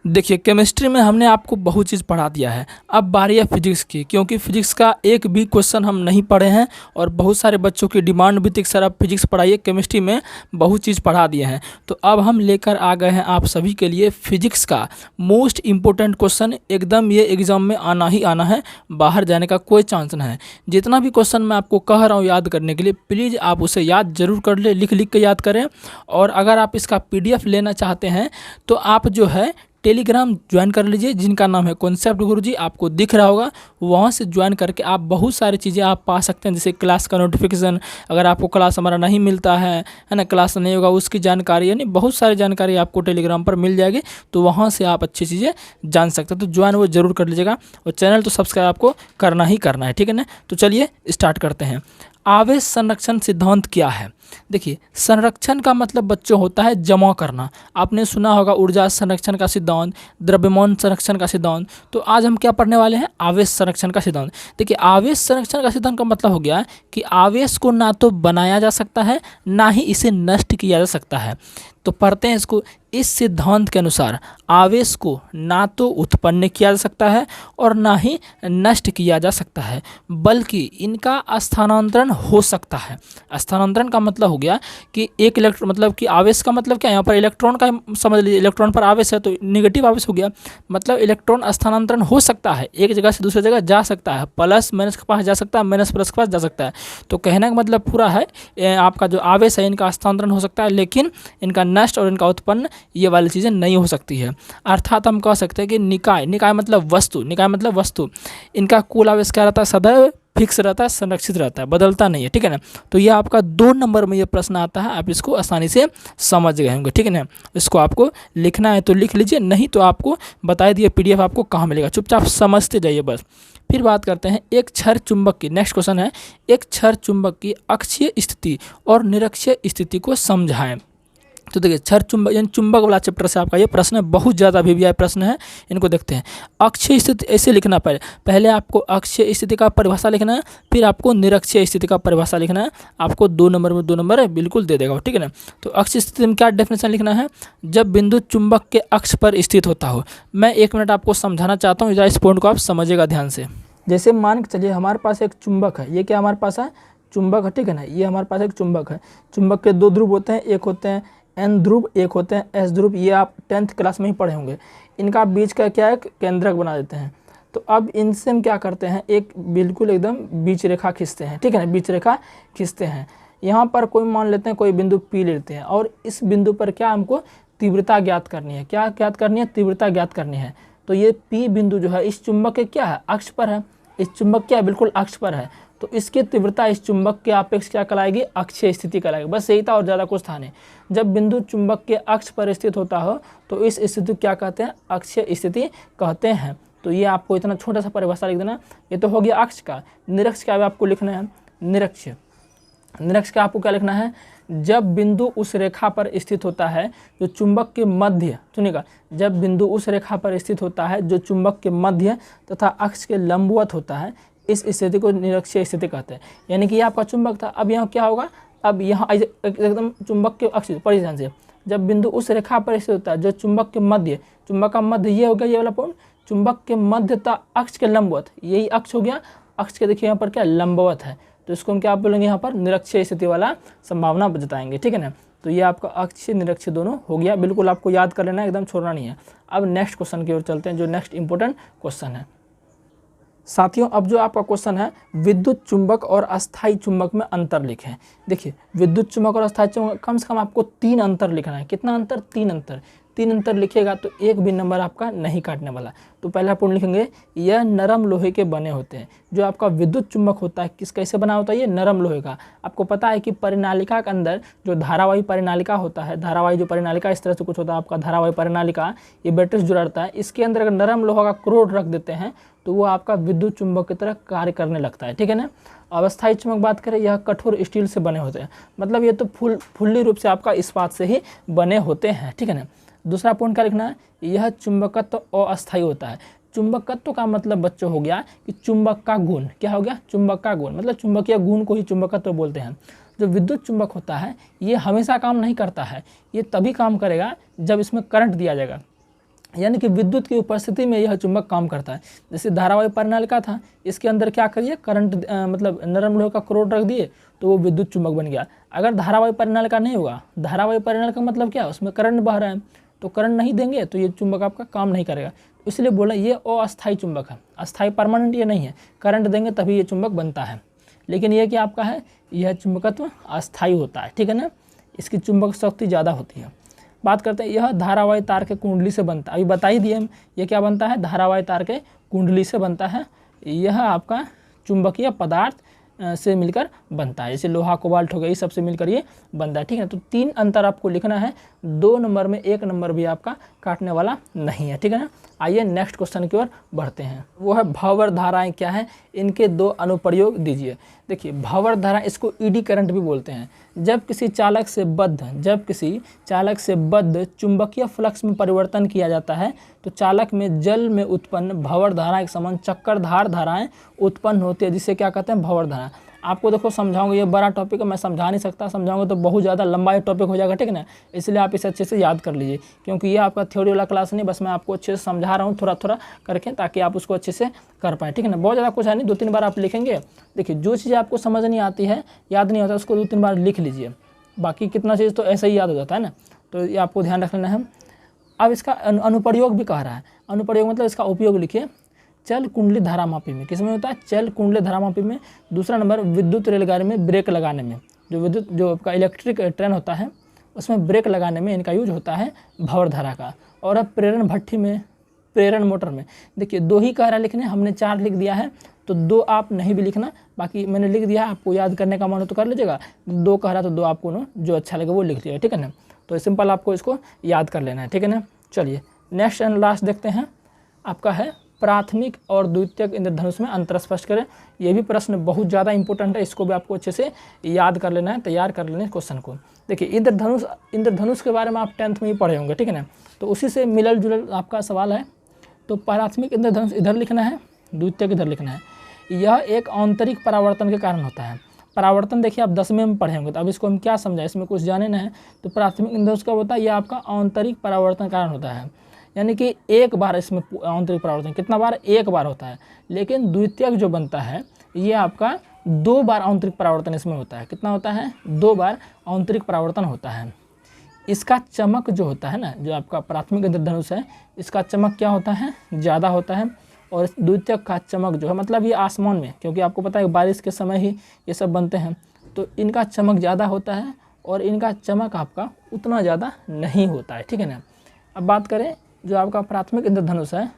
देखिए केमिस्ट्री में हमने आपको बहुत चीज़ पढ़ा दिया है। अब बारी है फिजिक्स की, क्योंकि फिजिक्स का एक भी क्वेश्चन हम नहीं पढ़े हैं और बहुत सारे बच्चों की डिमांड भी थी कि सर आप फिजिक्स पढ़ाइए, केमिस्ट्री में बहुत चीज़ पढ़ा दिए हैं। तो अब हम लेकर आ गए हैं आप सभी के लिए फिजिक्स का मोस्ट इम्पोर्टेंट क्वेश्चन। एकदम ये एग्ज़ाम में आना ही आना है, बाहर जाने का कोई चांस नहीं है। जितना भी क्वेश्चन मैं आपको कह रहा हूँ याद करने के लिए, प्लीज़ आप उसे याद जरूर कर ले, लिख लिख के याद करें। और अगर आप इसका PDF लेना चाहते हैं तो आप जो है टेलीग्राम ज्वाइन कर लीजिए, जिनका नाम है कॉन्सेप्ट गुरुजी, आपको दिख रहा होगा। वहाँ से ज्वाइन करके आप बहुत सारी चीज़ें आप पा सकते हैं, जैसे क्लास का नोटिफिकेशन, अगर आपको क्लास हमारा नहीं मिलता है ना, क्लास नहीं होगा उसकी जानकारी, यानी बहुत सारी जानकारी आपको टेलीग्राम पर मिल जाएगी। तो वहाँ से आप अच्छी चीज़ें जान सकते हैं, तो ज्वाइन वो जरूर कर लीजिएगा। और चैनल तो सब्सक्राइब आपको करना ही करना है, ठीक है ना। तो चलिए स्टार्ट करते हैं। आवेश संरक्षण सिद्धांत क्या है? देखिए, संरक्षण का मतलब बच्चों होता है जमा करना। आपने सुना होगा ऊर्जा संरक्षण का सिद्धांत, द्रव्यमान संरक्षण का सिद्धांत। तो आज हम क्या पढ़ने वाले हैं? आवेश संरक्षण का सिद्धांत। देखिए, आवेश संरक्षण का सिद्धांत का मतलब हो गया कि आवेश को ना तो बनाया जा सकता है, ना ही इसे नष्ट किया जा सकता है। तो पढ़ते हैं इसको। इस सिद्धांत के अनुसार आवेश को ना तो उत्पन्न किया जा सकता है और ना ही नष्ट किया जा सकता है, बल्कि इनका स्थानांतरण हो सकता है। स्थानांतरण का मतलब हो गया कि एक इलेक्ट्रॉन, मतलब कि आवेश का मतलब क्या है, यहाँ पर इलेक्ट्रॉन का समझ लीजिए, इलेक्ट्रॉन पर आवेश है तो नेगेटिव आवेश हो गया, मतलब इलेक्ट्रॉन स्थानांतरण हो सकता है, एक जगह से दूसरी जगह जा सकता है, प्लस माइनस के पास जा सकता है, माइनस प्लस के पास जा सकता है। तो कहने का मतलब पूरा है, आपका जो आवेश है इनका स्थानांतरण हो सकता है, लेकिन इनका नष्ट और इनका उत्पन्न ये वाली चीज़ें नहीं हो सकती है। अर्थात हम कह सकते हैं कि निकाय, निकाय मतलब वस्तु, निकाय मतलब वस्तु, इनका कुल आवेश क्या रहता है? सदैव फिक्स रहता है, संरक्षित रहता है, बदलता नहीं है, ठीक है ना। तो ये आपका 2 नंबर में ये प्रश्न आता है, आप इसको आसानी से समझ गए होंगे, ठीक है ना। इसको आपको लिखना है तो लिख लीजिए, नहीं तो आपको बता दिए PDF आपको कहाँ मिलेगा, चुपचाप समझते जाइए बस। फिर बात करते हैं एक क्षर चुंबक की। नेक्स्ट क्वेश्चन है, एक क्षर चुंबक की अक्षीय स्थिति और निरक्षीय स्थिति को समझाएं। तो देखिए, क्षर चुंबक यानी चुंबक वाला चैप्टर से आपका ये प्रश्न है, बहुत ज़्यादा VVI प्रश्न है, इनको देखते हैं। अक्षीय स्थिति ऐसे लिखना, पहले आपको अक्षीय स्थिति का परिभाषा लिखना है, फिर आपको निरक्षीय स्थिति का परिभाषा लिखना है। आपको 2 नंबर में 2 नंबर है, बिल्कुल दे देगा, ठीक है ना। तो अक्षीय स्थिति में क्या डेफिनेशन लिखना है? जब बिंदु चुंबक के अक्ष पर स्थित होता हो। मैं 1 मिनट आपको समझाना चाहता हूँ, इस पॉइंट को आप समझिएगा ध्यान से। जैसे मान के चलिए हमारे पास एक चुंबक है, ये क्या हमारे पास है? चुंबक है, ठीक है ना। ये हमारे पास एक चुंबक है। चुंबक के 2 ध्रुव होते हैं, एक होते हैं N ध्रुव, एक होते हैं S ध्रुव। ये आप 10th क्लास में ही पढ़े होंगे। इनका बीच का क्या है? केंद्रक बना देते हैं। तो अब इनसे हम क्या करते हैं? एक बिल्कुल एकदम बीच रेखा खींचते हैं, ठीक है ना। बीच रेखा खींचते हैं, यहाँ पर कोई मान लेते हैं, कोई बिंदु P लेते हैं, और इस बिंदु पर क्या हमको तीव्रता ज्ञात करनी है। क्या ज्ञात करनी है? तीव्रता ज्ञात करनी है। तो ये P बिंदु जो है इस चुंबक के क्या है? अक्ष पर है। इस चुंबक क्या है? बिल्कुल अक्ष पर है। तो इसकी तीव्रता इस चुंबक के अपेक्ष क्या कहलाएगी? अक्षीय स्थिति कहलाएगी। बस यही था और ज़्यादा कुछ था नहीं। जब बिंदु चुंबक के अक्ष पर स्थित होता हो तो इस स्थिति को क्या कहते हैं? अक्षीय स्थिति कहते हैं। तो ये आपको इतना छोटा सा परिभाषा लिख देना। ये तो हो गया अक्ष का। निरक्ष का आपको लिखना है, निरक्ष। निरक्ष का आपको क्या लिखना है? जब बिंदु उस रेखा पर स्थित होता है जो चुंबक के मध्य, सुनिएगा, जब बिंदु उस रेखा पर स्थित होता है जो चुंबक के मध्य तथा अक्ष के लंबवत होता है, इस स्थिति को निरक्षीय स्थिति कहते हैं। यानी कि ये आपका चुंबक था। अब यहाँ क्या होगा? अब यहाँ एकदम चुंबक के अक्ष पर ध्यान से, जब बिंदु उस रेखा पर स्थित होता है जो चुंबक के मध्य, चुंबक का मध्य ये हो गया, ये वाला पॉइंट, चुंबक के मध्य तथा अक्ष के लंबवत, यही अक्ष हो गया। अक्ष के देखिए यहाँ पर क्या लंबवत है, तो इसको हम क्या बोलेंगे? यहाँ पर निरक्षीय स्थिति वाला संभावना जताएंगे, ठीक है ना। तो ये आपका अक्षीय निरक्षीय दोनों हो गया, बिल्कुल आपको याद कर लेना है, एकदम छोड़ना नहीं है। अब नेक्स्ट क्वेश्चन की ओर चलते हैं, जो नेक्स्ट इंपॉर्टेंट क्वेश्चन है साथियों। अब जो आपका क्वेश्चन है, विद्युत चुंबक और अस्थायी चुंबक में अंतर लिखें। देखिए, विद्युत चुंबक और अस्थायी चुंबक कम से कम आपको 3 अंतर लिखना है। कितना अंतर? 3 अंतर। 3 अंतर लिखिएगा तो एक भी नंबर आपका नहीं काटने वाला। तो पहला पॉइंट लिखेंगे, यह नरम लोहे के बने होते हैं। जो आपका विद्युत चुंबक होता है कैसे बना होता है? ये नरम लोहे का। आपको पता है कि परिनालिका के अंदर जो धारावाही परिनालिका होता है, धारावाही जो परिनालिका इस तरह से कुछ होता है आपका धारावाही परिनालिका, ये बैटरी से जुड़ा रहता है। इसके अंदर अगर नरम लोहा का क्रोड रख देते हैं तो वो आपका विद्युत चुंबक की तरह कार्य करने लगता है, ठीक है ना। अस्थायी चुंबक बात करें, यह कठोर स्टील से बने होते हैं, मतलब ये तो फुल्ली रूप से आपका इस्पात से ही बने होते हैं, ठीक है ना। दूसरा पॉइंट क्या लिखना है? यह चुंबकत्व अस्थायी होता है। चुंबकत्व का मतलब बच्चों हो गया कि चुंबक का गुण। क्या हो गया? चुंबक का गुण, मतलब चुंबकीय गुण को ही चुंबकत्व बोलते हैं। जो विद्युत चुंबक होता है ये हमेशा काम नहीं करता है, ये तभी काम करेगा जब इसमें करंट दिया जाएगा। यानी कि विद्युत की उपस्थिति में यह चुंबक काम करता है। जैसे धारावाही परिनालिका था, इसके अंदर क्या करिए करंट मतलब नरम लोहे का क्रोड रख दिए तो वो विद्युत चुंबक बन गया। अगर धारावाही परिनालिका नहीं होगा, धारावाही परिनालिका मतलब क्या, उसमें करंट बह रहा है, तो करंट नहीं देंगे तो ये चुंबक आपका काम नहीं करेगा। इसलिए बोला ये अस्थायी चुंबक है, अस्थायी परमानेंट ये नहीं है, करंट देंगे तभी ये चुंबक बनता है। लेकिन ये क्या आपका है, यह चुंबकत्व अस्थायी होता है, ठीक है ना, इसकी चुंबक शक्ति ज़्यादा होती है। बात करते हैं, यह धारावाही तार के कुंडली से बनता है। अभी बता ही दिए हम, ये क्या बनता है, धारावाही तार के कुंडली से बनता है। यह आपका चुंबकीय पदार्थ से मिलकर बनता है, जैसे लोहा कोबाल्ट हो गया, ये सबसे मिलकर ये बनता है, ठीक है। तो 3 अंतर आपको लिखना है, 2 नंबर में 1 नंबर भी आपका काटने वाला नहीं है, ठीक है ना। आइए नेक्स्ट क्वेश्चन की ओर बढ़ते हैं, वो है भंवर धाराएं क्या है, इनके 2 अनुप्रयोग दीजिए। देखिए भंवर धारा, इसको ईडी करंट भी बोलते हैं। जब किसी चालक से बद्ध चुंबकीय फ्लक्स में परिवर्तन किया जाता है तो चालक में जल में उत्पन्न भंवर धारा के समान चक्करधार धाराएं उत्पन्न होती है, जिसे क्या कहते हैं, भंवर धारा। आपको देखो समझाऊंगा, ये बड़ा टॉपिक है, मैं समझा नहीं सकता, समझाऊंगा तो बहुत ज़्यादा लंबा टॉपिक हो जाएगा, ठीक है ना। इसलिए आप इसे अच्छे से याद कर लीजिए, क्योंकि ये आपका थ्योरी वाला क्लास नहीं, बस मैं आपको अच्छे से समझा रहा हूँ थोड़ा थोड़ा करके, ताकि आप उसको अच्छे से कर पाएँ, ठीक है ना। बहुत ज़्यादा कुछ है नहीं, 2-3 बार आप लिखेंगे। देखिए जो चीज़ आपको समझ नहीं आती है, याद नहीं होता, उसको 2-3 बार लिख लीजिए, बाकी कितना चीज़ तो ऐसे ही याद हो जाता है ना, तो ये आपको ध्यान रख लेना है। अब इसका अनुप्रयोग भी कह रहा है, अनुप्रयोग मतलब इसका उपयोग लिखिए, चल कुंडली धारामापी में। किस में होता है, चल कुंडली धारामापी में। दूसरा नंबर, विद्युत रेलगाड़ी में ब्रेक लगाने में, जो आपका इलेक्ट्रिक ट्रेन होता है उसमें ब्रेक लगाने में इनका यूज होता है भंवर धारा का। और अब प्रेरण भट्ठी में, प्रेरण मोटर में। देखिए 2 ही कह रहा है लिखने, हमने 4 लिख दिया है, तो 2 आप नहीं भी लिखना, बाकी मैंने लिख दिया है, आपको याद करने का मन हो तो कर लीजिएगा। 2 कह रहा तो 2 आपको ना जो अच्छा लगे वो लिख लीजिएगा, ठीक है ना। तो सिंपल आपको इसको याद कर लेना है, ठीक है ना। चलिए नेक्स्ट एंड लास्ट देखते हैं, आपका है प्राथमिक और द्वितीयक इंद्रधनुष में अंतर स्पष्ट करें। ये भी प्रश्न बहुत ज़्यादा इंपॉर्टेंट है, इसको भी आपको अच्छे से याद कर लेना है, तैयार कर लेना है क्वेश्चन को। देखिए इंद्रधनुष के बारे में आप 10th में ही पढ़े होंगे, ठीक है ना, तो उसी से मिलल जुलल आपका सवाल है। तो प्राथमिक इंद्रधनुष इधर लिखना है, द्वितीयक इधर लिखना है। यह एक आंतरिक परावर्तन के कारण होता है। परावर्तन देखिए आप 10वीं में पढ़े होंगे, तो अब इसको हम क्या समझाएं, इसमें कुछ जाने ना है। तो प्राथमिक इंद्रधनुष कब होता है, यह आपका आंतरिक परावर्तन कारण होता है, यानी कि एक बार इसमें आंतरिक परावर्तन, कितना बार, एक बार होता है। लेकिन द्वितीयक जो बनता है ये आपका 2 बार आंतरिक परावर्तन इसमें होता है। कितना होता है, 2 बार आंतरिक परावर्तन होता है। इसका चमक जो होता है ना, जो आपका प्राथमिक इंद्रधनुष है, इसका चमक क्या होता है, ज़्यादा होता है। और द्वितीयक का चमक जो है, मतलब ये आसमान में, क्योंकि आपको पता है बारिश के समय ही ये सब बनते हैं, तो इनका चमक ज़्यादा होता है और इनका चमक आपका उतना ज़्यादा नहीं होता है, ठीक है ना। अब बात करें जो आपका प्राथमिक इंद्रधनुष है,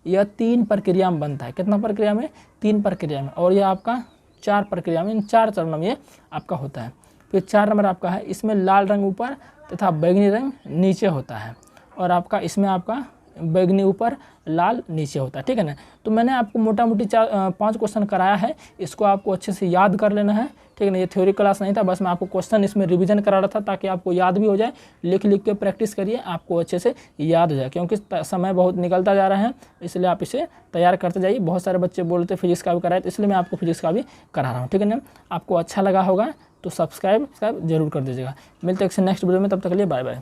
यह 3 प्रक्रिया में बनता है। कितना प्रक्रिया में, 3 प्रक्रिया में। और यह आपका 4 प्रक्रिया में, इन 4 चरणों में ये आपका होता है। फिर 4 नंबर आपका है, इसमें लाल रंग ऊपर तथा बैगनी रंग नीचे होता है। और आपका इसमें आपका बैगनी ऊपर लाल नीचे होता है, ठीक है ना। तो मैंने आपको मोटा मोटी 5 क्वेश्चन कराया है, इसको आपको अच्छे से याद कर लेना है, ठीक है ना। ये थ्योरी क्लास नहीं था, बस मैं आपको क्वेश्चन इसमें रिवीजन करा रहा था ताकि आपको याद भी हो जाए। लिख लिख के प्रैक्टिस करिए, आपको अच्छे से याद हो जाए, क्योंकि समय बहुत निकलता जा रहा है, इसलिए आप इसे तैयार करते जाइए। बहुत सारे बच्चे बोलते फिजिक्स का भी कराए, तो इसलिए मैं आपको फिजिक्स का भी करा रहा हूँ, ठीक है ना। आपको अच्छा लगा होगा तो सब्सक्राइब जरूर कर दीजिएगा। मिलते हैं नेक्स्ट वीडियो में, तब तक के लिए बाय बाय।